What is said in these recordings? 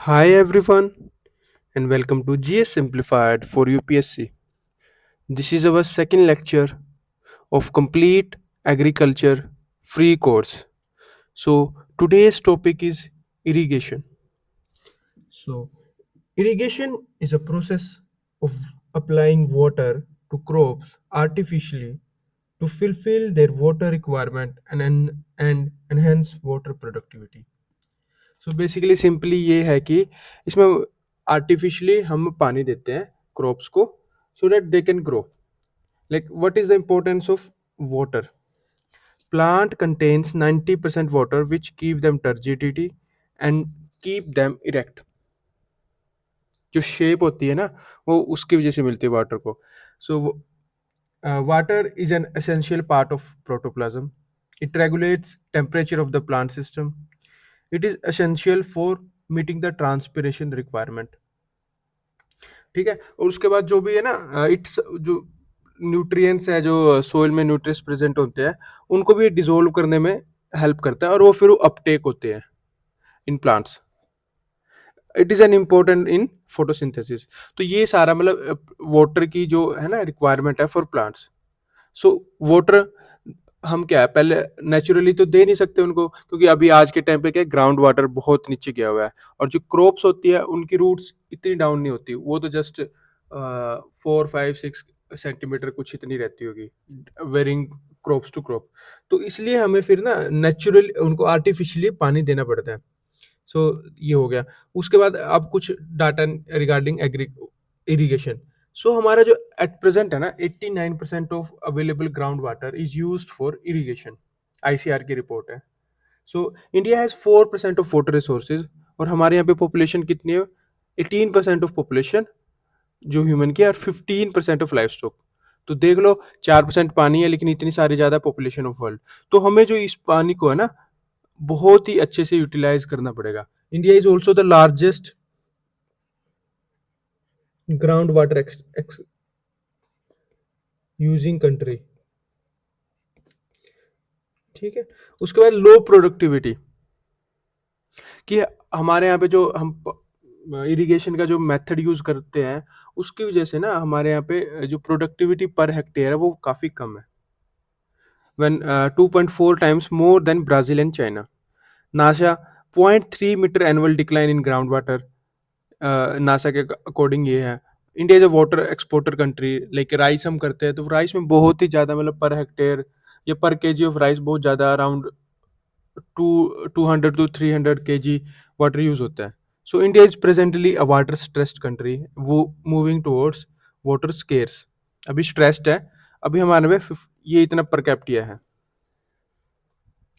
Hi everyone and welcome to GS Simplified for UPSC. This is our second lecture of complete agriculture free course. So today's topic is irrigation. So irrigation is a process of applying water to crops artificially to fulfill their water requirement and enhance water productivity. So basically simply ये है कि इसमें artificially हम पानी देते हैं crops को so that they can grow like what is the importance of water plant contains 90% water which keep them turgidity and keep them erect जो शेप होती है ना वो उसकी वजह से मिलती है वाटर को so water is an essential part of protoplasm it regulates temperature of the plant system it is essential for meeting the transpiration requirement ठीक है और उसके बाद जो भी है ना इट्स जो न्यूट्रिएंट्स है जो सोइल में न्यूट्रिएंट्स प्रेजेंट होते हैं उनको भी डिसॉल्व करने में हेल्प करता है और वो फिर अपटेक होते हैं in plants it is an important in photosynthesis तो ये सारा मतलब वाटर की जो है ना रिक्वायरमेंट है फॉर प्लांट्स सो वाटर हम क्या है पहले नेचुरली तो दे नहीं सकते उनको क्योंकि अभी आज के टाइम पे क्या ग्राउंड वाटर बहुत नीचे गया हुआ है और जो क्रॉप्स होती है उनकी रूट्स इतनी डाउन नहीं होती वो तो जस्ट 4 5 6 सेंटीमीटर कुछ इतनी रहती होगी वेरिंग क्रॉप्स टू क्रॉप तो इसलिए हमें फिर ना नेचुरल उनको आर्टिफिशियली पानी देना पड़ता है सो ये हो गया उसके बाद अब कुछ डाटा रिगार्डिंग एग्री इरिगेशन सो हमारा जो एट प्रेजेंट है ना 89% of available ground water is used for irrigation ICR की रिपोर्ट है so India has 4% of water resources और हमारे यहाँ पे पॉपुलेशन कितनी है 18% ऑफ पॉपुलेशन जो ह्यूमन की है और 15% ऑफ लाइफ स्टॉक तो देख लो 4% पानी है लेकिन इतनी सारी ज़्यादा पॉपुलेशन ऑफ वर्ल्ड तो हमें जो इस पानी को है ना बहुत ही अच्छे से यूटिलाइज करना पड़ेगा India is also the largest ground water using country ठीक है उसके बाद लो प्रोडक्टिविटी कि हमारे यहाँ पे जो हम इरिगेशन का जो मेथड यूज करते हैं उसकी वजह से ना हमारे यहाँ पे जो प्रोडक्टिविटी पर हेक्टेयर है वो काफ़ी कम है when 2.4 times more than Brazil and China. NASA 0.3 meter annual decline in groundwater. NASA के अकॉर्डिंग ये है India is a water exporter country like rice हम करते हैं तो राइस में बहुत ही ज़्यादा मतलब पर हेक्टेयर या पर केजी ऑफ राइस बहुत ज़्यादा around 200 to 300 kg water use होता है so India is presently a water stressed country वो मूविंग टुवर्ड्स वाटर स्केर्स अभी स्ट्रेस्ड है अभी हमारे में ये इतना पर कैपिटा है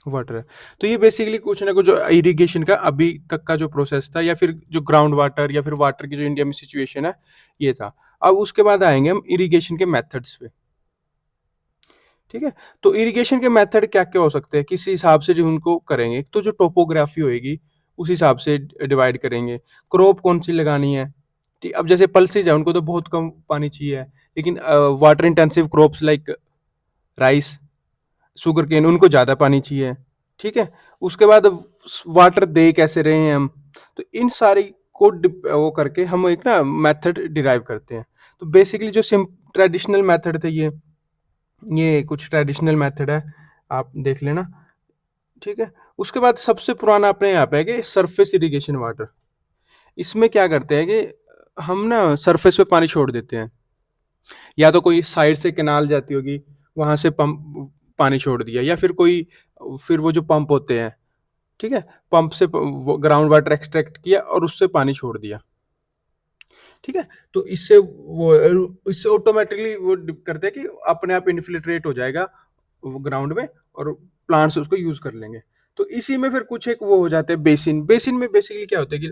वाटर है तो ये बेसिकली कुछ ना कुछ जो इरिगेशन का अभी तक का जो प्रोसेस था या फिर जो ग्राउंड वाटर या फिर वाटर की जो इंडिया में सिचुएशन है ये था अब उसके बाद आएंगे हम इरिगेशन के मेथड्स पे ठीक है तो इरिगेशन के मेथड क्या क्या हो सकते हैं किस हिसाब से जो उनको करेंगे एक तो जो टोपोग्राफी होएगी उस हिसाब से डिवाइड करेंगे क्रॉप कौन सी लगानी है ठीक अब जैसे पल्सेज है उनको तो बहुत कम पानी चाहिए लेकिन water intensive crops like rice sugarcane उनको ज़्यादा पानी चाहिए ठीक है उसके बाद वाटर दे कैसे रहे हैं हम तो इन सारी को वो करके हम एक ना मेथड डिराइव करते हैं तो बेसिकली जो सिम ट्रेडिशनल मेथड थे ये कुछ ट्रेडिशनल मेथड है आप देख लेना ठीक है उसके बाद सबसे पुराना अपने यहाँ पे है कि सरफेस इरिगेशन वाटर इसमें क्या करते हैं कि हम ना सरफेस पे पानी छोड़ देते हैं या तो कोई साइड से कैनाल जाती होगी वहां से पंप पानी छोड़ दिया या फिर कोई फिर वो जो पंप होते हैं ठीक है पंप से ग्राउंड वाटर एक्सट्रैक्ट किया और उससे पानी छोड़ दिया ठीक है तो इससे ऑटोमेटिकली वो करते हैं कि अपने आप इन्फिल्ट्रेट हो जाएगा ग्राउंड में और प्लांट्स उसको यूज कर लेंगे तो इसी में फिर कुछ एक वो हो जाते हैं बेसिन बेसिन में बेसिकली क्या होता है कि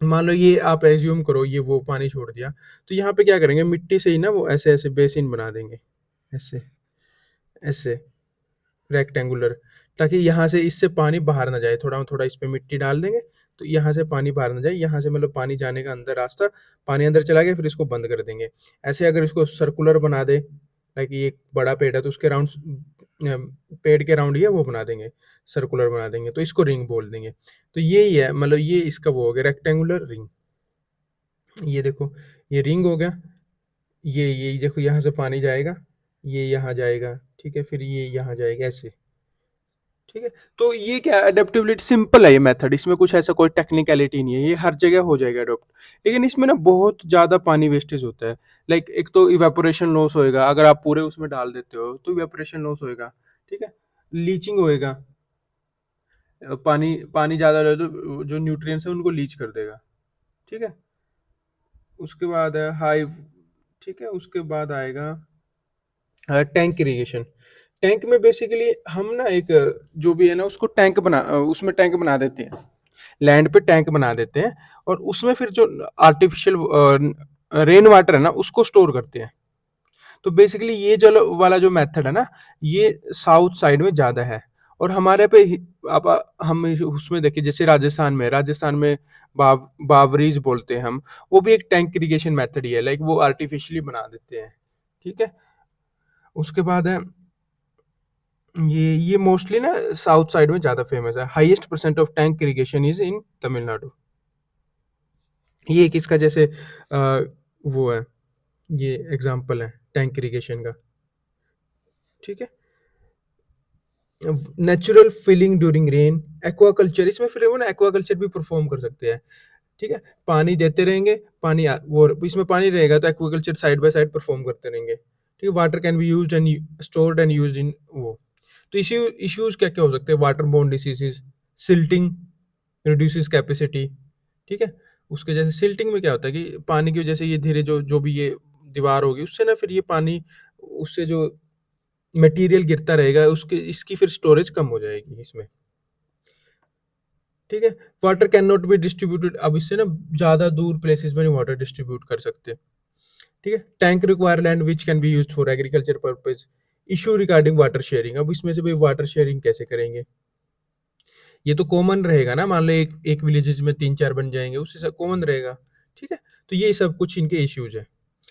मान लो ये आप एज्यूम करो ये वो पानी छोड़ दिया तो यहाँ पे क्या करेंगे मिट्टी से ही ना वो ऐसे ऐसे बेसिन बना देंगे ऐसे ऐसे रेक्टेंगुलर ताकि यहाँ से इससे पानी बाहर ना जाए थोड़ा थोड़ा इस पे मिट्टी डाल देंगे तो यहाँ से पानी बाहर ना जाए यहाँ से मतलब पानी जाने का अंदर रास्ता पानी अंदर चला गया फिर इसको बंद कर देंगे ऐसे अगर इसको सर्कुलर बना दे लाइक ये एक बड़ा पेड़ है तो उसके राउंड पेड़ के अराउंड ये वो बना देंगे, सर्कुलर बना देंगे, तो इसको रिंग बोल देंगे। तो यही है, मतलब ये इसका वो हो गया रेक्टेंगुलर रिंग। ये देखो, ये रिंग हो गया। ये देखो, यहाँ से पानी जाएगा, ये यहाँ जाएगा, ठीक है, फिर ये यहाँ जाएगा ऐसे, ठीक है। तो ये क्या अडेप्टेबिलिटी, सिंपल है ये मेथड, इसमें कुछ ऐसा कोई टेक्निकलिटी नहीं है, ये हर जगह हो जाएगा अडोप्ट। लेकिन इसमें ना बहुत ज़्यादा पानी वेस्टेज होता है। लाइक एक तो इवेपोरेशन लॉस होएगा, अगर आप पूरे उसमें डाल देते हो तो इवेपोरेशन लॉस होएगा, ठीक है। लीचिंग होएगा, पानी पानी ज़्यादा रहे तो जो न्यूट्रिएंट्स है उनको लीच कर देगा, ठीक है। उसके बाद है हाई, ठीक है। उसके बाद आएगा टैंक इरिगेशन। टैंक में बेसिकली हम ना एक जो भी है ना उसको टैंक उसमें टैंक बना देते हैं, लैंड पे टैंक बना देते हैं, और उसमें फिर जो आर्टिफिशियल रेन वाटर है ना उसको स्टोर करते हैं। तो बेसिकली ये जो वाला जो मेथड है ना, ये साउथ साइड में ज़्यादा है। और हमारे पे आप हम उसमें देखिए, जैसे राजस्थान में बावरीज बोलते हैं हम, वो भी एक टैंक इरिगेशन मेथड ही है, लाइक वो आर्टिफिशियली बना देते हैं, ठीक है। उसके बाद है ये मोस्टली ना साउथ साइड में ज़्यादा फेमस है। Highest percent of tank irrigation is in Tamil Nadu. ये एक इसका जैसे वो है, ये एग्जांपल है टैंक इरिगेशन का, ठीक है। Natural filling during rain, aquaculture, इसमें फिर वो ना एक्वाकल्चर भी परफॉर्म कर सकते हैं, ठीक है। पानी देते रहेंगे, वो इसमें पानी रहेगा तो aquaculture side by side perform करते रहेंगे, ठीक है। Water can be used and stored and used in वो। तो इश्यूज क्या क्या हो सकते हैं, water borne diseases, silting reduces capacity, ठीक है। उसके जैसे सिल्टिंग में क्या होता है कि पानी की वजह से ये धीरे जो भी ये दीवार होगी उससे ना फिर ये पानी, उससे जो मटेरियल गिरता रहेगा उसके इसकी फिर स्टोरेज कम हो जाएगी इसमें, ठीक है। Water can not be distributed, अब इससे ना ज़्यादा दूर प्लेसेस में नहीं वाटर डिस्ट्रीब्यूट कर सकते, ठीक है। Tank require land which can be used for agriculture purpose. Issue regarding water sharing, अब इसमें से भाई वाटर शेयरिंग कैसे करेंगे, ये तो कॉमन रहेगा ना, मान लो एक एक विलेजेस में 3-4 बन जाएंगे, उससे सब कॉमन रहेगा, ठीक है। तो ये सब कुछ इनके इश्यूज है।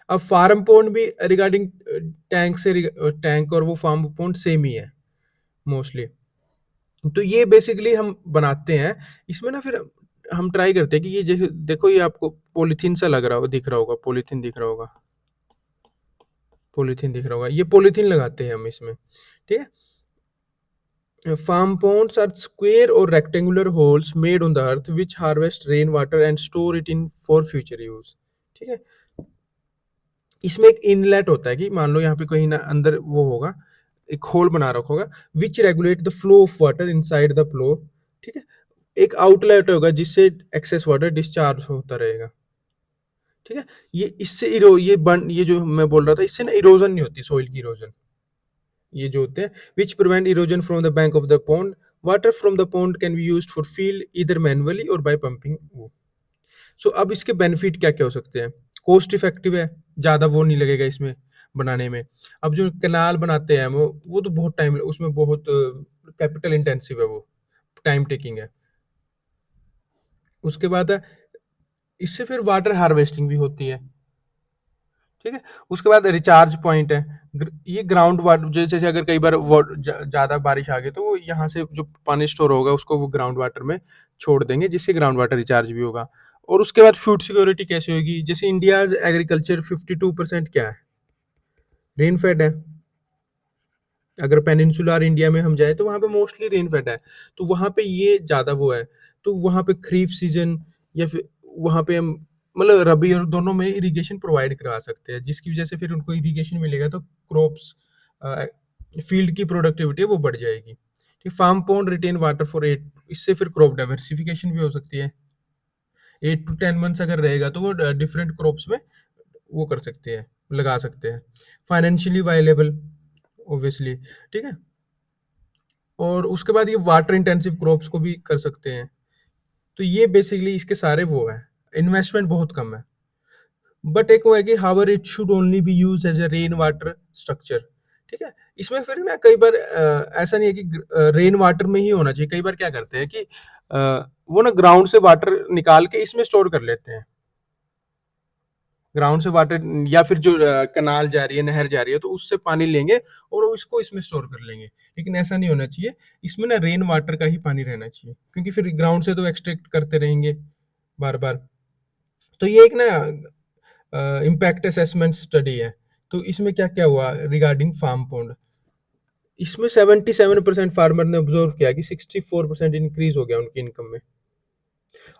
अब फार्म पॉन्ड भी रिगार्डिंग टैंक और वो फार्म पॉन्ड सेम ही है मोस्टली। तो ये बेसिकली हम बनाते हैं, इसमें ना फिर हम ट्राई करते हैं कि ये जैसे देखो, ये आपको पॉलीथीन सा लग रहा हो, दिख रहा होगा, पॉलीथीन दिख रहा होगा, पॉलीथीन दिख रहा होगा, ये पॉलीथीन लगाते हैं हम इसमें, ठीक है। Farm ponds are square or rectangular holes made on the earth which harvest rainwater and store it in for future use, ठीक है। इसमें एक इनलेट होता है कि मान लो यहाँ पे कहीं ना अंदर वो होगा, एक होल बना रखा होगा, विच regulate the flow of water inside the flow, ठीक है। एक आउटलेट होगा जिससे एक्सेस वाटर डिस्चार्ज होता रहेगा, ठीक है। ये इससे ये जो मैं बोल रहा था, इससे ना इरोजन नहीं होती, सॉइल की इरोजन, ये जो होते हैं which prevent erosion from the bank of the pond. Water from the pond can be used for field इधर मैनुअली और बाय पंपिंग वो। सो अब इसके बेनिफिट क्या क्या हो सकते हैं, कॉस्ट इफेक्टिव है, ज़्यादा वो नहीं लगेगा इसमें बनाने में। अब जो कैनाल बनाते हैं वो तो बहुत टाइम, उसमें बहुत कैपिटल इंटेंसिव है, वो टाइम टेकिंग है। उसके बाद इससे फिर वाटर हार्वेस्टिंग भी होती है, ठीक है। उसके बाद रिचार्ज पॉइंट है, ये ग्राउंड वाटर, जैसे अगर कई बार ज़्यादा बारिश आ गई तो वो यहाँ से जो पानी स्टोर होगा उसको वो ग्राउंड वाटर में छोड़ देंगे, जिससे ग्राउंड वाटर रिचार्ज भी होगा। और उसके बाद फूड सिक्योरिटी कैसे होगी, जैसे इंडिया एग्रीकल्चर 52% क्या है, रेन फेड है। अगर पेनिनसुलर इंडिया में हम जाए तो वहाँ पे मोस्टली रेन फेड है, तो वहाँ पे ये ज़्यादा वो है। तो वहाँ पे खरीफ सीजन या फिर वहाँ पे हम मतलब रबी और दोनों में इरिगेशन प्रोवाइड करवा सकते हैं, जिसकी वजह से फिर उनको इरिगेशन मिलेगा तो क्रॉप्स, फील्ड की प्रोडक्टिविटी है वो बढ़ जाएगी, ठीक। Farm pond retain water for 8, इससे फिर क्रॉप डाइवर्सिफिकेशन भी हो सकती है। 8 to 10 मंथ्स अगर रहेगा तो वो डिफरेंट क्रॉप्स में वो कर सकते हैं, लगा सकते हैं। फाइनेंशियली वायलेबल ऑब्वियसली, ठीक है। और उसके बाद ये वाटर इंटेंसिव क्रॉप्स को भी कर सकते हैं। तो ये बेसिकली इसके सारे वो है, इन्वेस्टमेंट बहुत कम है। बट एक वो है कि however it should only be used as a rain water structure, ठीक है। इसमें फिर ना कई बार ऐसा नहीं है कि रेन वाटर में ही होना चाहिए, कई बार क्या करते हैं कि वो ना ग्राउंड से वाटर निकाल के इसमें स्टोर कर लेते हैं, ग्राउंड से वाटर या फिर जो कनाल जा रही है, नहर जा रही है, तो उससे पानी लेंगे और वो इसको इसमें स्टोर कर लेंगे। लेकिन ऐसा नहीं होना चाहिए, इसमें ना रेन वाटर का ही पानी रहना चाहिए, क्योंकि फिर ग्राउंड से तो एक्सट्रैक्ट करते रहेंगे बार बार। तो ये एक ना इम्पैक्ट असेसमेंट स्टडी है। तो इसमें क्या क्या हुआ रिगार्डिंग फार्म पॉन्ड, इसमें 77% फार्मर ने ऑब्जर्व किया कि 64% इंक्रीज हो गया उनकी इनकम में,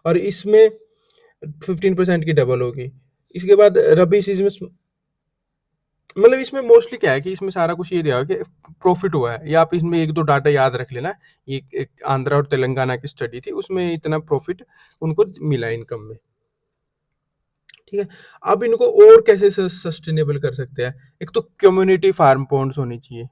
और इसमें 15% की डबल होगी। इसके बाद रबी सीजन में, मतलब इसमें मोस्टली क्या है कि इसमें सारा कुछ ये दिया कि प्रॉफिट हुआ है, या आप इसमें एक दो डाटा याद रख लेना। ये एक आंध्रा और तेलंगाना की स्टडी थी, उसमें इतना प्रॉफिट उनको मिला इनकम में। ठीक है, अब इनको और कैसे सस्टेनेबल कर सकते हैं, एक तो कम्युनिटी फार्म पॉन्ड्स होनी चाहिए।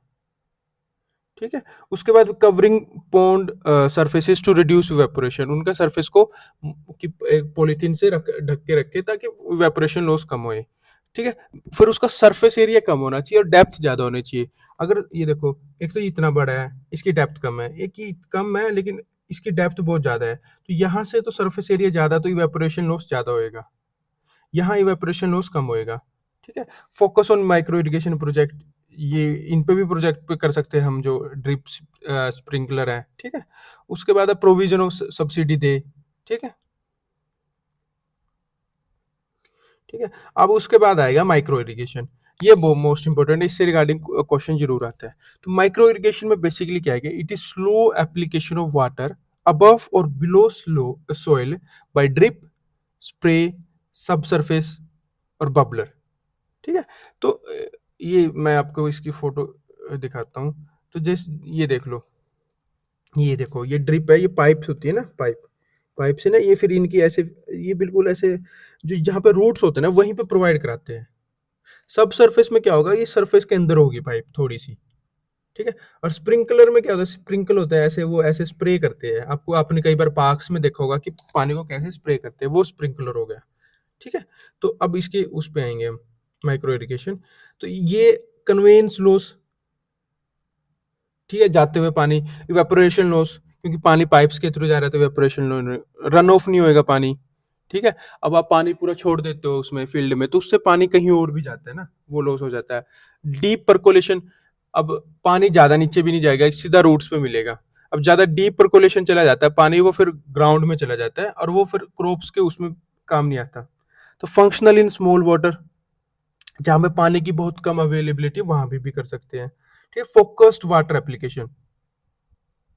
ठीक है, उसके बाद covering pond surfaces to reduce evaporation, उनका सरफेस को कि पॉलीथीन से ढक के रखे ताकि इवेपोरेशन लॉस कम होए। ठीक है, फिर उसका सरफेस एरिया कम होना चाहिए और डेप्थ ज्यादा होनी चाहिए। अगर ये देखो, एक तो इतना बड़ा है, इसकी डेप्थ कम है, एक ही कम है लेकिन इसकी डेप्थ बहुत ज्यादा है, तो यहाँ से तो सरफेस एरिया ज्यादा, तो इवेपोरेशन लॉस ज्यादा होएगा, यहाँ इवेपोरेशन लॉस कम होएगा। ठीक है, focus on micro irrigation project, ये इन पे भी प्रोजेक्ट पे कर सकते हैं हम, जो ड्रिप स्प्रिंकलर है। ठीक है, उसके बाद प्रोविजन ऑफ सब्सिडी दे। ठीक है, ठीक है, अब उसके बाद आएगा माइक्रो इरिगेशन, ये मोस्ट इंपॉर्टेंट है, इससे रिगार्डिंग क्वेश्चन जरूर आता है। तो माइक्रो इरिगेशन में बेसिकली क्या है कि it is slow application of water above और below slow soil by drip, spray, sub surface और बबलर। ठीक है, तो ये मैं आपको इसकी फोटो दिखाता हूँ। तो जैसे ये देख लो, ये देखो, ये ड्रिप है, ये पाइप्स होती है ना, पाइप, पाइप से ना ये फिर इनकी ऐसे, ये बिल्कुल ऐसे जो जहाँ पे रूट्स होते हैं ना वहीं पे प्रोवाइड कराते हैं। सब सरफेस में क्या होगा, ये सरफेस के अंदर होगी पाइप थोड़ी सी। ठीक है, और स्प्रिंकलर में क्या होता है, स्प्रिंकल होता है ऐसे, वो ऐसे स्प्रे करते हैं, आपको आपने कई बार पार्क्स में देखा होगा कि पानी को कैसे स्प्रे करते हैं, वो स्प्रिंकलर हो गया। ठीक है, तो अब इसके उस पे आएंगे हम, माइक्रो इरिगेशन। तो ये कन्वेंस लॉस, ठीक है, जाते हुए पानी, इवेपोरेशन लॉस, क्योंकि पानी पाइप्स के थ्रू जा रहा है तो इवेपोरेशन, रन ऑफ नहीं होएगा पानी। ठीक है, अब आप पानी पूरा छोड़ देते हो उसमें फील्ड में, तो उससे पानी कहीं और भी जाता है ना, वो लॉस हो जाता है। डीप परकोलेशन, अब पानी ज्यादा नीचे भी नहीं जाएगा, सीधा रूट्स पे मिलेगा। अब ज्यादा डीप परकोलेशन चला जाता है पानी, वो फिर ग्राउंड में चला जाता है और वो फिर क्रॉप्स के उसमें काम नहीं आता। तो फंक्शनल इन स्मॉल वाटर, जहाँ पे पानी की बहुत कम अवेलेबिलिटी, वहां भी कर सकते हैं। ठीक है, फोकस्ड वाटर एप्लीकेशन,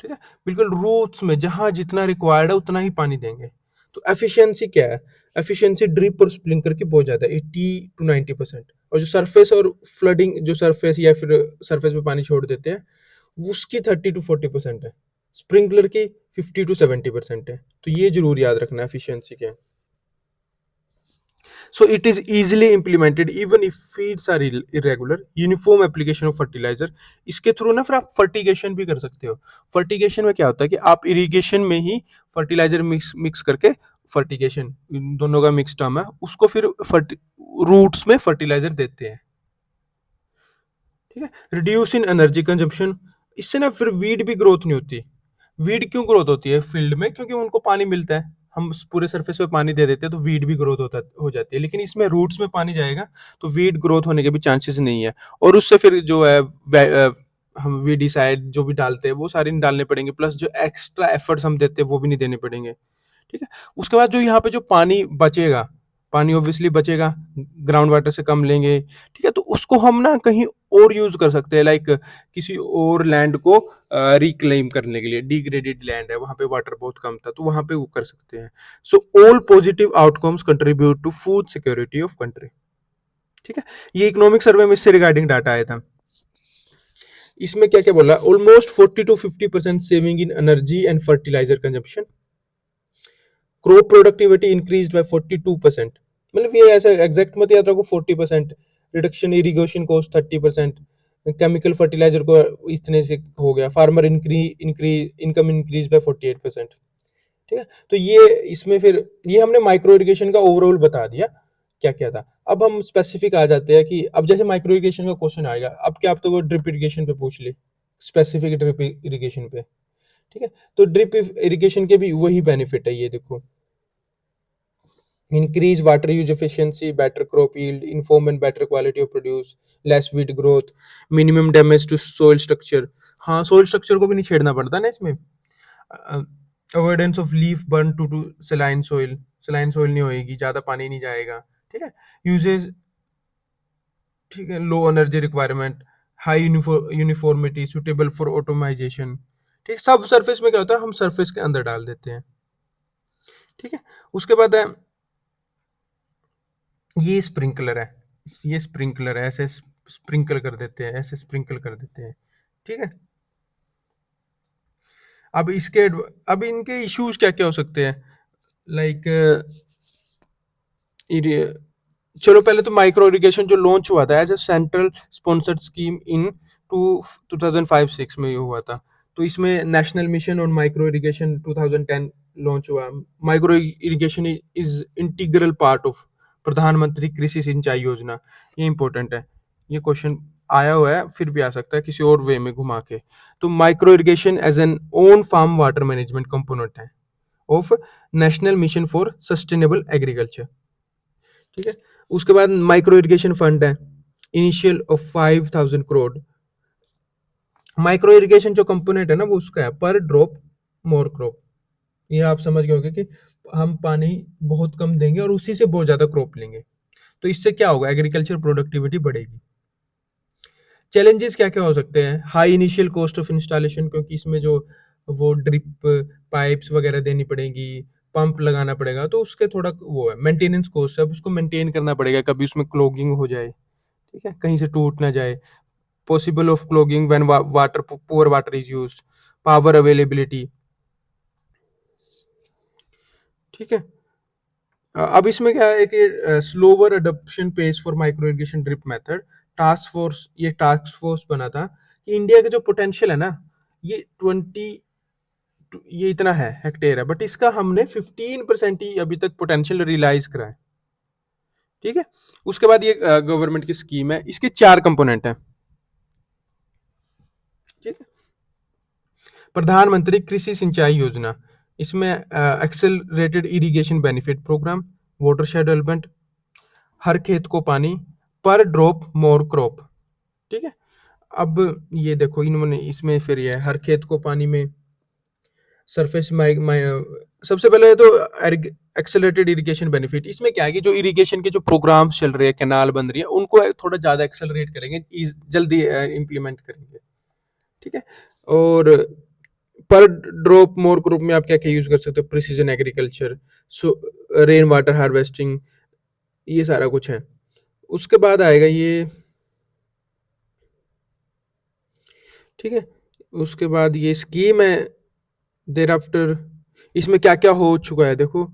ठीक है, बिल्कुल रूट्स में जहां जितना रिक्वायर्ड है उतना ही पानी देंगे। तो एफिशिएंसी क्या है, एफिशिएंसी ड्रिप और स्प्रिंकलर की बहुत ज्यादा है, 80 to 90%। और जो सरफेस और फ्लडिंग, जो सरफेस या फिर सरफेस पे पानी छोड़ देते हैं, उसकी 30 to 40% है, स्प्रिंकलर की 50 to 70% है। तो ये जरूर याद रखना एफिशिएंसी क्या है। So it is easily implemented even if feeds are irregular. Uniform application of fertilizer, इसके थ्रू ना फिर आप फर्टिगेशन भी कर सकते हो। फर्टिगेशन में क्या होता है कि आप इरिगेशन में ही फर्टिलाइजर मिक्स मिक्स करके, फर्टिगेशन इन दोनों का मिक्स टर्म है, उसको फिर रूट्स में फर्टिलाइजर देते हैं। ठीक है, रिड्यूस इन एनर्जी कंजम्पशन, इससे ना फिर वीड भी ग्रोथ नहीं होती। वीड क्यों ग्रोथ होती है फील्ड में, क्योंकि उनको पानी मिलता है, हम पूरे सरफेस पे पानी दे देते हैं तो वीड भी ग्रोथ होता हो जाती है। लेकिन इसमें रूट्स में पानी जाएगा तो वीड ग्रोथ होने के भी चांसेस नहीं है, और उससे फिर जो है हम वीडिसाइड जो भी डालते हैं वो सारे नहीं डालने पड़ेंगे, प्लस जो एक्स्ट्रा एफर्ट्स हम देते हैं वो भी नहीं देने पड़ेंगे। ठीक है, उसके बाद जो यहाँ पे जो पानी बचेगा, पानी ऑब्वियसली बचेगा, ग्राउंड वाटर से कम लेंगे। ठीक है, तो उसको हम ना कहीं और यूज कर सकते हैं, लाइक किसी और लैंड को रिक्लेम करने के लिए, डिग्रेडेड लैंड है वहां पे वाटर बहुत कम था तो वहां पे वो कर सकते हैं। So all positive outcomes contribute to food security of country. ठीक है, ये इकोनॉमिक सर्वे में इससे रिगार्डिंग डाटा आया था। इसमें क्या क्या बोला, almost 40 to 50% saving in energy and fertiliser consumption, crop productivity increase by 42%, मतलब ये ऐसा एग्जैक्ट मत याद रखो, 40%, reduction irrigation cost 30%, chemical fertiliser को इतने से हो गया, farmer increase income increase by 48%। ठीक है, तो ये इसमें फिर ये हमने माइक्रो इरिगेशन का ओवरऑल बता दिया क्या क्या था। अब हम स्पेसिफिक आ जाते हैं कि अब जैसे माइक्रो इरिगेशन का क्वेश्चन आएगा, अब क्या आप तो वो ड्रिप इरिगेशन पे पूछ ले, स्पेसिफिक ड्रिप इरिगेशन पे। ठीक है, तो ड्रिप इरिगेशन के भी वही बेनिफिट है, ये देखो, increase water use efficiency, better crop yield, inform and better quality of produce, less weed growth, minimum damage to soil structure. हाँ, soil structure को भी नहीं छेड़ना पड़ता ना इसमें. Avoidance of leaf burn to saline soil नहीं होएगी, ज़्यादा पानी नहीं जाएगा. ठीक है. यूजेज, ठीक है, low energy requirement, high uniformity, suitable for automisation. ठीक, सब सरफेस में क्या होता है, हम सरफेस के अंदर डाल देते हैं. ठीक है. उसके बाद है ये स्प्रिंकलर है. ये स्प्रिंकलर है, ऐसे स्प्रिंकल कर देते हैं, ऐसे स्प्रिंकल कर देते हैं. ठीक है. अब अब इनके इश्यूज क्या क्या हो सकते हैं, लाइक चलो पहले तो माइक्रो इरिगेशन जो लॉन्च हुआ था as a central sponsored scheme in 2005-6 में ये हुआ था. तो इसमें national mission on micro irrigation 2010 launch हुआ. Micro irrigation is integral part of प्रधानमंत्री कृषि सिंचाई योजना. ये इंपॉर्टेंट है, ये क्वेश्चन आया हुआ है, फिर भी आ सकता है किसी और वे में घुमा के. तो micro irrigation as an own farm water management component है of national mission for sustainable agriculture. ठीक है. उसके बाद माइक्रो इरिगेशन फंड है, initial of 5,000 crore. Micro irrigation जो कंपोनेंट है ना वो उसका है पर ड्रॉप मोर क्रॉप. ये आप समझ गए होंगे कि हम पानी बहुत कम देंगे और उसी से बहुत ज्यादा क्रॉप लेंगे, तो इससे क्या होगा, एग्रीकल्चर प्रोडक्टिविटी बढ़ेगी. चैलेंजेस क्या क्या हो सकते हैं, high initial cost of installation, क्योंकि इसमें जो वो ड्रिप पाइप्स वगैरह देनी पड़ेगी, पंप लगाना पड़ेगा, तो उसके थोड़ा वो है. मेंटेनेंस कॉस्ट है, अब उसको मेंटेन करना पड़ेगा, कभी उसमें क्लॉगिंग हो जाए, ठीक है, कहीं से टूट ना जाए. Possible of clogging when water poor water is used. Power availability. ठीक है. अब इसमें क्या है कि slower adoption pace for micro irrigation drip method. Task force बना था कि इंडिया का जो पोटेंशियल है ना, ये 20, ये इतना है हेक्टेयर है, बट इसका हमने 15% ही अभी तक पोटेंशियल रियलाइज करा है. ठीक है. उसके बाद ये गवर्नमेंट की स्कीम है, इसके 4 कंपोनेंट हैं. ठीक है. प्रधानमंत्री कृषि सिंचाई योजना, इसमें accelerated irrigation benefit programme, watershed development, हर खेत को पानी, पर ड्रॉप मोर क्रॉप. ठीक है. अब ये देखो इन्होंने इसमें फिर ये हर खेत को पानी में सरफेस सबसे पहले तो एक्सेलरेटेड इरिगेशन बेनिफिट. इसमें क्या है कि जो इरिगेशन के जो प्रोग्राम्स चल रहे हैं, कैनाल बन रही है, उनको थोड़ा ज़्यादा एक्सेलरेट करेंगे, जल्दी इम्प्लीमेंट करेंगे. ठीक है. और पर ड्रॉप मोर क्रॉप में आप क्या क्या यूज कर सकते हो, precision agriculture, rain water harvesting, ये सारा कुछ है. उसके बाद आएगा ये. ठीक है. उसके बाद ये स्कीम है देर आफ्टर. इसमें क्या क्या हो चुका है देखो,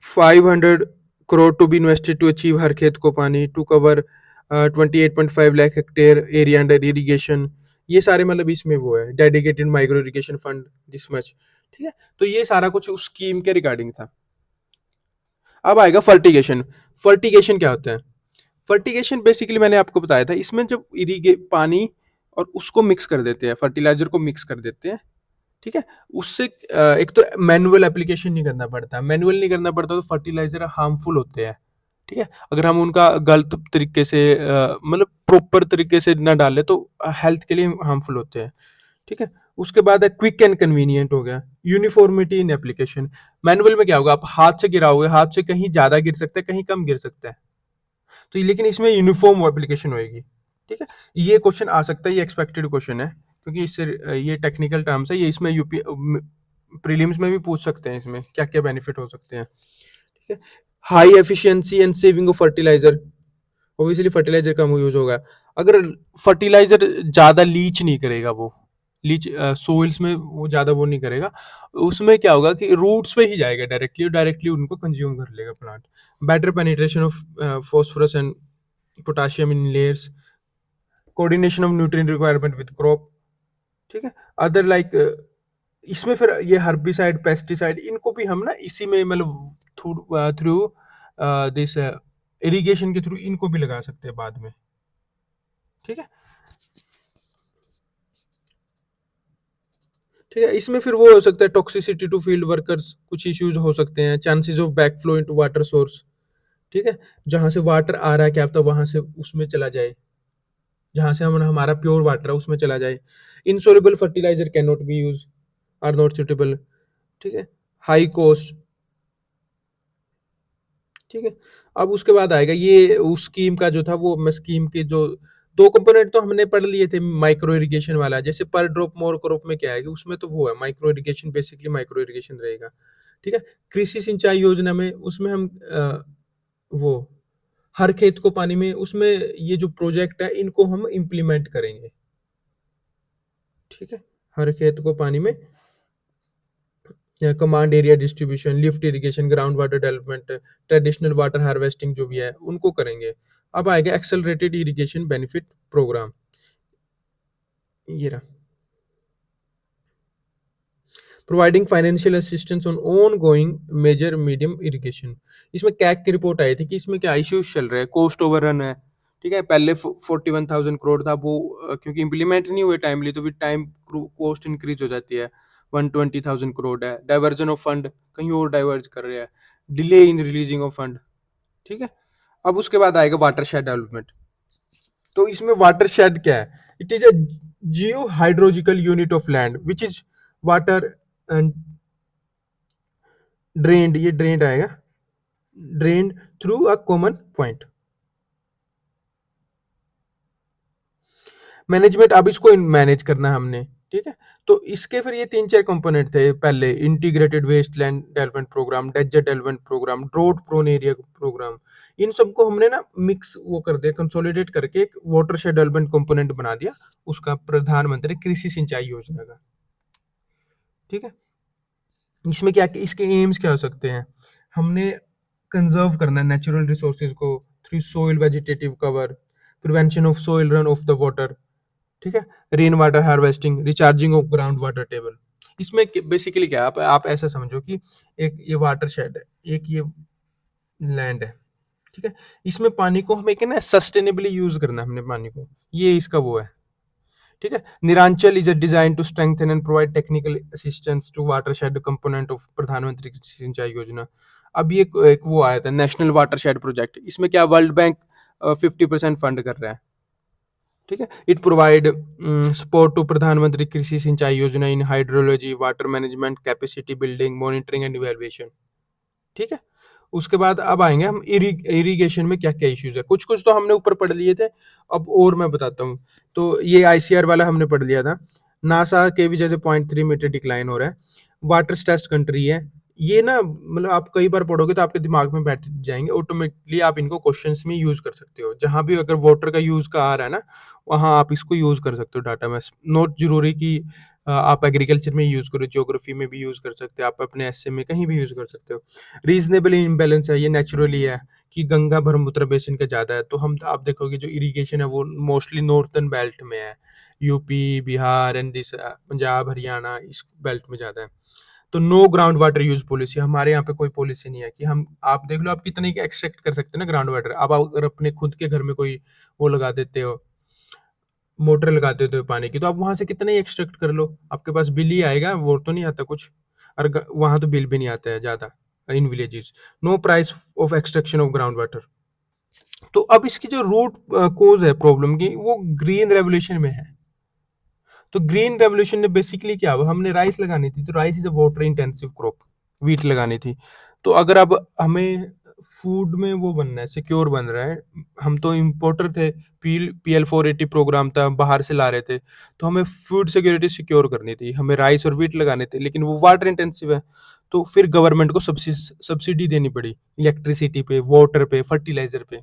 500 crore to be invested to achieve हर खेत को पानी, to cover 28.5 lakh hectare area under irrigation. ये सारे मतलब इसमें वो है dedicated micro irrigation fund this much. ठीक है. तो ये सारा कुछ उस स्कीम के रिगार्डिंग था. अब आएगा फर्टिगेशन. फर्टिगेशन क्या होता है, फर्टिगेशन बेसिकली मैंने आपको बताया था, इसमें जब इरीगे पानी और उसको मिक्स कर देते हैं, फर्टिलाइजर को मिक्स कर देते हैं. ठीक है. उससे एक तो मैनुअल एप्लीकेशन नहीं करना पड़ता, मैनुअल नहीं करना पड़ता, तो फर्टिलाइजर हार्मफुल होते हैं. ठीक है. अगर हम उनका गलत तरीके से मतलब प्रॉपर तरीके से ना डालें तो हेल्थ के लिए हार्मफुल होते हैं. ठीक है. उसके बाद है क्विक एंड कन्वीनियंट हो गया, यूनिफॉर्मिटी इन एप्लीकेशन. मैनुअल में क्या होगा, आप हाथ से गिराओगे, हाथ से कहीं ज्यादा गिर सकता है, कहीं कम गिर सकता है, तो लेकिन इसमें यूनिफॉर्म एप्लीकेशन होएगी. ठीक है. ये क्वेश्चन आ सकता है, ये एक्सपेक्टेड क्वेश्चन है, क्योंकि इससे ये टेक्निकल टर्म्स है, ये इसमें यूपी प्रीलिम्स में भी पूछ सकते हैं, इसमें क्या क्या बेनिफिट हो सकते हैं. ठीक है. High efficiency and saving of fertiliser. Obviously fertiliser कम यूज होगा. अगर फर्टिलाइजर ज्यादा लीच नहीं करेगा, वो लीच सोइल्स में वो ज्यादा वो नहीं करेगा, उसमें क्या होगा कि रूट्स पे ही जाएगा डायरेक्टली, डायरेक्टली उनको कंज्यूम कर लेगा plant. Better penetration of phosphorus and potassium in layers, coordination of nutrient requirement with crop. ठीक है. अदर लाइक इसमें फिर ये हर्बिसाइड, पेस्टिसाइड, इनको भी हम ना इसी में मतलब थ्रू दिस इरिगेशन के थ्रू इनको भी लगा सकते हैं बाद में. ठीक है. ठीक है? इसमें फिर वो हो सकता है टॉक्सिसिटी टू फील्ड वर्कर्स, कुछ इश्यूज़ हो सकते हैं, chances of backflow into water source, ठीक है? जहाँ से वाटर आ रहा है क्या पता वहाँ से उसमें चला जाए, जहाँ से हम हमारा प्योर वाटर है उसमें चला जाए। Insoluble fertiliser can not be use, are not suitable, ठीक है? हाई कॉस्ट, ठीक है? अब उसके बाद आएगा ये उस स्कीम का जो था वो मैं स्कीम के जो 2 कंपोनेंट तो हमने पढ़ लिए थे माइक्रो इरिगेशन वाला, जैसे पर ड्रॉप मोर क्रॉप में क्या है कि उसमें तो वो है micro irrigation, basically micro irrigation रहेगा, ठीक है? कृषि सिंचाई योजना में उसमें हम वो हर खेत को पानी में उसमें ये जो प्रोजेक्ट है इनको हम इम्प्लीमेंट करेंगे, ठीक है? हर खेत को पानी में या command area distribution, lift irrigation, ground water development, traditional water harvesting जो भी है उनको करेंगे। अब आएगा एक्सेलरेटेड इरिगेशन बेनिफिट प्रोग्राम, ये रहा, providing financial assistance on on going major medium irrigation. इसमें कैग की रिपोर्ट आई थी कि इसमें क्या इश्यूज चल रहे हैं, कोस्ट ओवररन है, ठीक है? पहले 41,000 करोड़ था वो, क्योंकि इम्प्लीमेंट नहीं हुए टाइमली तो विद टाइम कॉस्ट इंक्रीज हो जाती है, 120,000 करोड़ है, डाइवर्जन ऑफ फंड कहीं और डाइवर्ज कर रहे हैं, delay in releasing of fund, ठीक है? अब उसके बाद आएगा वाटर शेड डेवलपमेंट। तो इसमें वाटर शेड क्या है? It is a Jio hydrological unit of land which is water and drained, ये ड्रेन्ड आएगा, drained through a common point. Management, अब इसको मैनेज करना है हमने, ठीक है? तो इसके फिर ये 3-4 कंपोनेंट थे पहले, integrated wasteland development programme, desert development programme, drought prone area programme. इन सबको हमने ना मिक्स वो कर दिया, कंसोलिडेट करके एक वाटरशेड डेवलपमेंट कंपोनेंट बना दिया उसका, प्रधानमंत्री कृषि सिंचाई योजना का, ठीक है? इसमें क्या इसके एम्स क्या हो सकते हैं? हमने कंजर्व करना है नेचुरल रिसोर्सेज को through soil vegetative cover, prevention of soil run of the water, ठीक है? Rain water harvesting, recharging of ground water table. इसमें बेसिकली क्या है, आप ऐसा समझो कि एक ये वाटर शेड है, एक ये लैंड है, ठीक है? इसमें पानी को हमें क्या ना सस्टेनेबली यूज करना है हमने पानी को, ये इसका वो है, ठीक है? Neeranchal is a design to strengthen and provide technical assistance to watershed component of प्रधानमंत्री सिंचाई योजना। अब ये एक वो आया था नेशनल वाटरशेड प्रोजेक्ट, इसमें क्या वर्ल्ड बैंक 50% फंड कर रहा है, ठीक है? इट प्रोवाइड सपोर्ट टू प्रधानमंत्री कृषि सिंचाई योजना in hydrology, water management, capacity building, monitoring and evaluation, ठीक है? उसके बाद अब आएंगे हम इरिगेशन में क्या क्या इश्यूज है, कुछ कुछ तो हमने ऊपर पढ़ लिए थे, अब और मैं बताता हूँ। तो ये आईसीआर वाला हमने पढ़ लिया था, नासा के भी जैसे 0.3 मीटर डिक्लाइन हो रहा है, वाटर स्ट्रेस्ड कंट्री है, ये ना मतलब आप कई बार पढ़ोगे तो आपके दिमाग में बैठ जाएंगे ऑटोमेटिकली, आप इनको क्वेश्चंस में यूज कर सकते हो, जहां भी अगर वाटर का यूज का आ रहा है ना वहां आप इसको यूज कर सकते हो डाटा में, नॉट जरूरी कि आप एग्रीकल्चर में यूज करो, ज्योग्राफी में भी यूज कर सकते हो, आप अपने एसए में कहीं भी यूज कर सकते हो। रीजनेबल इम्बैलेंस है, ये नेचुरली है कि गंगा ब्रह्मपुत्र बेसिन का ज़्यादा है, तो हम आप देखोगे जो इरिगेशन है वो मोस्टली नॉर्थर्न बेल्ट में है, UP Bihar and this Punjab Haryana इस बेल्ट में ज़्यादा है। तो no ground water use policy, हमारे यहाँ पे कोई पॉलिसी नहीं है कि हम, आप देख लो आप कितने एक्सट्रैक्ट कर सकते हैं ना ग्राउंड वाटर, अब आप अगर अपने खुद के घर में कोई वो लगा देते हो, मोटर लगा देते हो पानी की, तो आप वहां से कितना ही एक्सट्रैक्ट कर लो, आपके पास बिल ही आएगा, वो तो नहीं आता कुछ, और वहां तो बिल भी नहीं आता है ज्यादा in villages. No price of extraction of ground water. तो अब इसकी जो रूट कोज है प्रॉब्लम की वो ग्रीन रेवोल्यूशन में है। तो ग्रीन रेवोल्यूशन ने बेसिकली क्या हुआ, हमने राइस लगानी थी, तो rice is a water intensive crop, wheat लगानी थी, तो अगर अब हमें फूड में वो बनना है, सिक्योर बन रहा है, हम तो इम्पोर्टर थे, PL480 प्रोग्राम था, बाहर से ला रहे थे, तो हमें फूड सिक्योरिटी सिक्योर करनी थी, हमें राइस और वीट लगाने थे, लेकिन वो वाटर इंटेंसिव है, तो फिर गवर्नमेंट को सब्सिडी देनी पड़ी इलेक्ट्रिसिटी पे, वाटर पे, फर्टिलाइजर पे,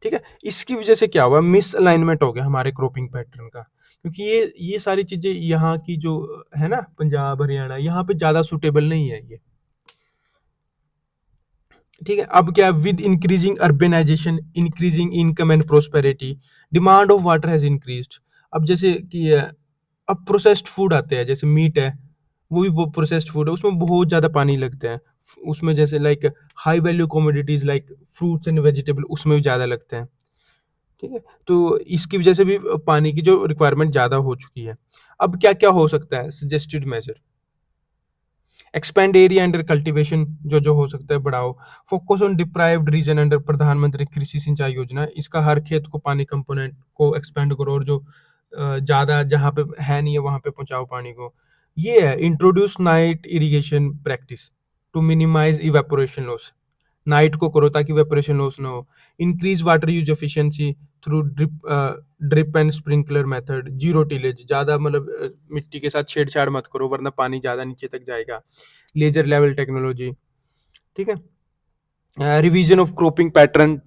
ठीक है? इसकी वजह से क्या हुआ, मिस अलाइनमेंट हो गया हमारे क्रॉपिंग पैटर्न का, क्योंकि ये सारी चीजें यहाँ की जो है ना पंजाब हरियाणा यहाँ पे ज्यादा सुटेबल नहीं है ये, ठीक है? अब क्या, with increasing urbanisation, increasing income and prosperity, demand of water has increased. अब जैसे कि अब प्रोसेस्ड फूड आते हैं, जैसे मीट है, वो भी प्रोसेस्ड फूड है, उसमें बहुत ज्यादा पानी लगता है, उसमें जैसे like high value commodities like fruits and vegetable उसमें भी ज्यादा लगते हैं, ठीक है? तो इसकी वजह से भी पानी की जो रिक्वायरमेंट ज़्यादा हो चुकी है। अब क्या-क्या हो सकता है suggested measure? Expand area under cultivation, जो हो सकता है बढ़ाओ। Focus on deprived region under Pradhan Mantri कृषि सिंचाई योजना, इसका हर खेत को पानी कंपोनेंट को एक्सपेंड करो, और जो ज़्यादा जहाँ पे है नहीं है वहाँ पे पहुँचाओ पानी को। ये है introduce night irrigation practice to minimise evaporation loss. Night को करो ताकि इवेपोरेशन लॉस ना हो। Increase water use efficiency through drip and sprinkler method. Zero tillage, ज़्यादा मतलब मिट्टी के साथ छेड़छाड़ मत करो वरना पानी ज़्यादा नीचे तक जाएगा। लेजर लेवल टेक्नोलॉजी, ठीक है। Revision of cropping pattern,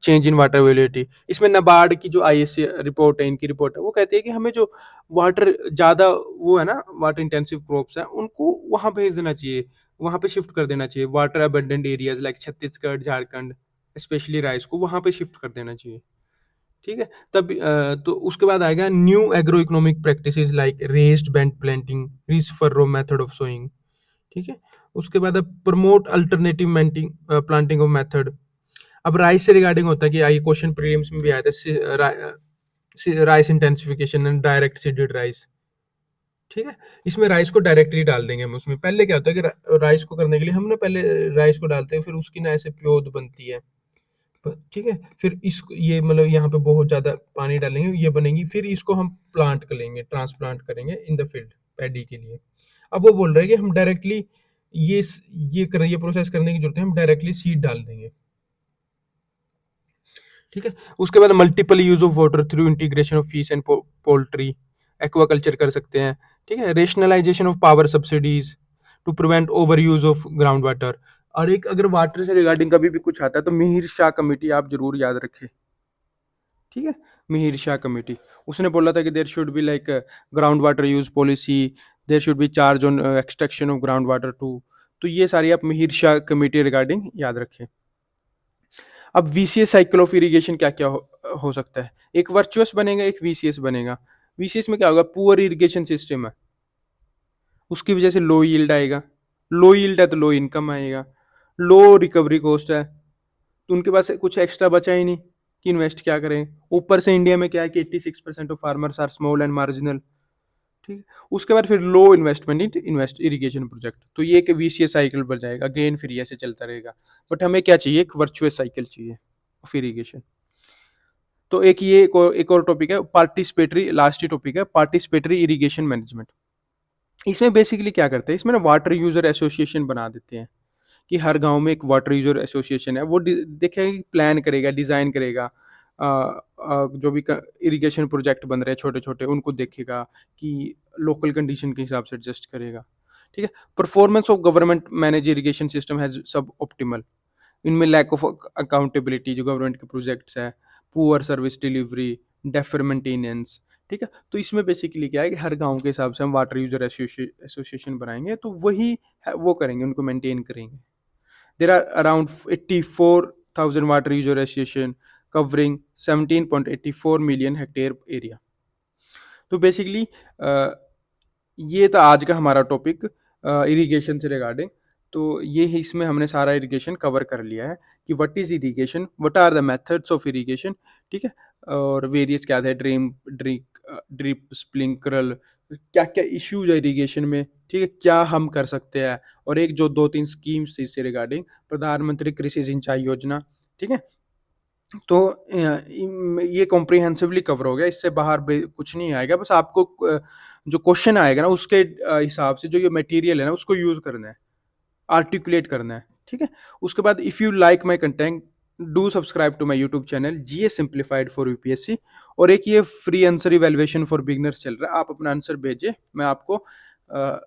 change in water availability. इसमें नाबार्ड की जो आईएससी रिपोर्ट है, इनकी रिपोर्ट है, वो कहती है कि हमें जो वाटर ज़्यादा वो है ना, वाटर इंटेंसिव क्रॉप्स हैं उनको वहाँ भेज देना चाहिए, वहाँ पे शिफ्ट कर देना चाहिए। Water abundant areas like Chhattisgarh, Jharkhand, specially rice को वहाँ पे शिफ्ट कर देना चाहिए, ठीक है। तब तो उसके बाद आएगा new agro economic practices like raised band planting, रिस फर्रो मेथड ऑफ सोइंग, ठीक है। उसके बाद अब promote alternative planting of method. अब राइस से रिगार्डिंग होता है कि ये क्वेश्चन प्रीलिम्स में भी आया था, rice intensification and direct seeded rice, ठीक है। इसमें राइस को डायरेक्टली डाल देंगे हम उसमें। पहले क्या होता है कि राइस को करने के लिए हम ना पहले राइस को डालते हैं, फिर उसकी ना ऐसे प्योद बनती है, ठीक है। फिर इस ये मतलब यहाँ पे बहुत ज़्यादा पानी डालेंगे, ये बनेगी, फिर इसको हम प्लांट करेंगे, ट्रांसप्लांट करेंगे इन द फील्ड पैडी के लिए। अब वो बोल रहे हैं कि हम डायरेक्टली ये ये प्रोसेस करने की जरूरत है, हम डायरेक्टली सीड डाल देंगे, ठीक है। उसके बाद multiple use of water through integration of fish and poultry, aquaculture कर सकते हैं, ठीक है। Rationalisation of power subsidies to prevent over use of ground water. और एक अगर वाटर से रिगार्डिंग कभी भी कुछ आता है तो मिहिर शाह कमेटी आप जरूर याद रखें, ठीक है। मिहिर शाह कमेटी, उसने बोला था कि there should be like ground water use policy, there should be charge on extraction of ground water too. तो ये सारी आप मिहिर शाह कमेटी रिगार्डिंग याद रखें। अब वीसीएस साइकिल ऑफ इरिगेशन क्या हो सकता है? एक वर्चुअस बनेगा, एक वीसीएस बनेगा। वीसीएस में क्या होगा? पुअर इरिगेशन सिस्टम है, उसकी वजह से लो यील्ड आएगा। लो यील्ड है तो लो इनकम आएगा। लो रिकवरी कॉस्ट है, तो उनके पास कुछ एक्स्ट्रा बचा ही नहीं कि इन्वेस्ट क्या करें। ऊपर से इंडिया में क्या है कि 86% of farmers are small and marginal, ठीक है। उसके बाद फिर low investment in invest irrigation project, तो ये एक वीसीएस साइकिल बन जाएगा। अगेन फिर ये ऐसे चलता रहेगा। बट हमें क्या चाहिए? एक वर्चुअस साइकिल चाहिए ऑफ इरिगेशन। तो एक और टॉपिक है पार्टिसिपेटरी, लास्ट ही टॉपिक है पार्टिसिपेटरी इरिगेशन मैनेजमेंट। इसमें बेसिकली क्या करते हैं, इसमें ना वाटर यूजर एसोसिएशन बना देते हैं कि हर गांव में एक वाटर यूजर एसोसिएशन है। वो देखेगा, प्लान करेगा, डिज़ाइन करेगा, जो भी इरिगेशन प्रोजेक्ट बन रहे हैं छोटे छोटे, उनको देखेगा कि लोकल कंडीशन के हिसाब से एडजस्ट करेगा, ठीक है। Performance of government manage irrigation system has सब ऑप्टिमल। इनमें लैक ऑफ अकाउंटेबिलिटी जो गवर्नमेंट के प्रोजेक्ट्स है, poor service delivery, defer maintenance, ठीक है। तो इसमें बेसिकली क्या है कि हर गांव के हिसाब से हम वाटर यूजर एसोसिएशन बनाएंगे, तो वही वो करेंगे, उनको मेंटेन करेंगे। There are around 84,000 water user association covering 17.84 million hectare area. तो बेसिकली ये था आज का हमारा टॉपिक इरिगेशन से रिगार्डिंग। तो ये ही, इसमें हमने सारा इरिगेशन कवर कर लिया है कि what is irrigation, what are the methods of irrigation, ठीक है। और वेरियस क्या थे, ड्रिप स्प्रिंकलर, क्या क्या इश्यूज है इरिगेशन में, ठीक है, क्या हम कर सकते हैं। और एक जो 2-3 स्कीम्स इससे रिगार्डिंग, प्रधानमंत्री कृषि सिंचाई योजना, ठीक है। तो ये कॉम्प्रिहेंसिवली कवर हो गया, इससे बाहर कुछ नहीं आएगा। बस आपको जो क्वेश्चन आएगा ना उसके हिसाब से जो ये मटेरियल है ना उसको यूज करना है, आर्टिकुलेट करना है, ठीक है। उसके बाद if you like my content do subscribe to my YouTube channel GS simplified for UPSC. और एक ये free answer evaluation for beginners चल रहा है, आप अपना आंसर भेजिए, मैं आपको अ,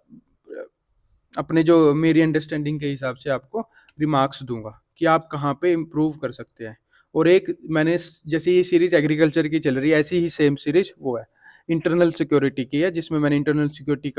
अपने जो मेरी अंडरस्टैंडिंग के हिसाब से आपको रिमार्क्स दूंगा कि आप कहाँ पे इम्प्रूव कर सकते हैं। और एक मैंने जैसे ये सीरीज एग्रीकल्चर की चल रही है, ऐसी ही सेम सीरीज वो है इंटरनल सिक्योरिटी की है, जिसमें मैंने इंटरनल सिक्योरिटी का